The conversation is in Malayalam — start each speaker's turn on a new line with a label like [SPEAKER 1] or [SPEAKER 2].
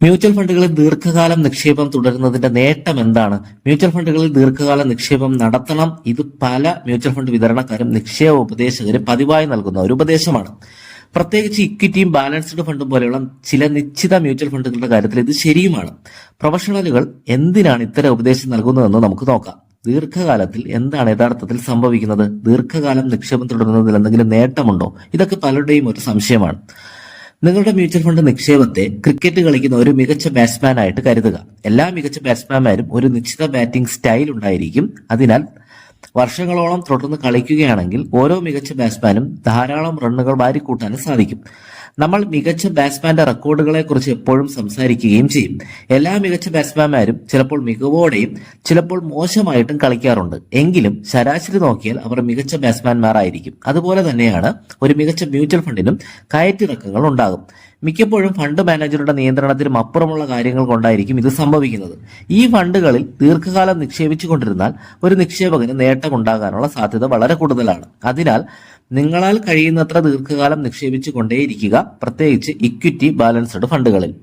[SPEAKER 1] മ്യൂച്വൽ ഫണ്ടുകളിൽ ദീർഘകാലം നിക്ഷേപം തുടരുന്നതിന്റെ നേട്ടം എന്താണ്? മ്യൂച്വൽ ഫണ്ടുകളിൽ ദീർഘകാല നിക്ഷേപം നടത്തണം. ഇത് പല മ്യൂച്വൽ ഫണ്ട് വിതരണക്കാരും നിക്ഷേപ ഉപദേശകരും പതിവായി നൽകുന്ന ഒരു ഉപദേശമാണ്. പ്രത്യേകിച്ച് ഇക്വിറ്റിയും ബാലൻസ്ഡ് ഫണ്ടും പോലെയുള്ള ചില നിശ്ചിത മ്യൂച്വൽ ഫണ്ടുകളുടെ കാര്യത്തിൽ ഇത് ശരിയുമാണ്. പ്രൊഫഷണലുകൾ എന്തിനാണ് ഇത്തരം ഉപദേശം നൽകുന്നതെന്ന് നമുക്ക് നോക്കാം. ദീർഘകാലത്തിൽ എന്താണ് യഥാർത്ഥത്തിൽ സംഭവിക്കുന്നത്? ദീർഘകാലം നിക്ഷേപം തുടരുന്നതിൽ എന്തെങ്കിലും നേട്ടമുണ്ടോ? ഇതൊക്കെ പലരുടെയും ഒരു സംശയമാണ്. നിങ്ങളുടെ മ്യൂച്വൽ ഫണ്ട് നിക്ഷേപത്തെ ക്രിക്കറ്റ് കളിക്കുന്ന ഒരു മികച്ച ബാറ്റ്സ്മാൻ ആയിട്ട് കരുതുക. എല്ലാ മികച്ച ബാറ്റ്സ്മാൻമാരും ഒരു നിശ്ചിത ബാറ്റിംഗ് സ്റ്റൈൽ ഉണ്ടായിരിക്കും. അതിനാൽ വർഷങ്ങളോളം തുടർന്ന് കളിക്കുകയാണെങ്കിൽ ഓരോ മികച്ച ബാറ്റ്സ്മാനും ധാരാളം റണ്ണുകൾ വാരിക്കൂട്ടാനും സാധിക്കും. നമ്മൾ മികച്ച ബാറ്റ്സ്മാന്റെ റെക്കോർഡുകളെ കുറിച്ച് എപ്പോഴും സംസാരിക്കുകയും ചെയ്യും. എല്ലാ മികച്ച ബാറ്റ്സ്മാൻമാരും ചിലപ്പോൾ മികവോടെയും ചിലപ്പോൾ മോശമായിട്ടും കളിക്കാറുണ്ട്. എങ്കിലും ശരാശരി നോക്കിയാൽ അവർ മികച്ച ബാറ്റ്സ്മാൻമാരായിരിക്കും. അതുപോലെ തന്നെയാണ് ഒരു മികച്ച മ്യൂച്വൽ ഫണ്ടിനും കയറ്റിറക്കങ്ങൾ ഉണ്ടാകും. മിക്കപ്പോഴും ഫണ്ട് മാനേജറുടെ നിയന്ത്രണത്തിനും അപ്പുറമുള്ള കാര്യങ്ങൾ കൊണ്ടായിരിക്കും ഇത് സംഭവിക്കുന്നത്. ഈ ഫണ്ടുകളിൽ ദീർഘകാലം നിക്ഷേപിച്ചു കൊണ്ടിരുന്നാൽ ഒരു നിക്ഷേപകന് നേട്ടമുണ്ടാകാനുള്ള സാധ്യത വളരെ കൂടുതലാണ്. അതിനാൽ നിങ്ങളാൽ കഴിയുന്നത്ര ദീർഘകാലം നിക്ഷേപിച്ചു കൊണ്ടേയിരിക്കുക, പ്രത്യേകിച്ച് ഇക്വിറ്റി ബാലൻസ്ഡ് ഫണ്ടുകളിൽ.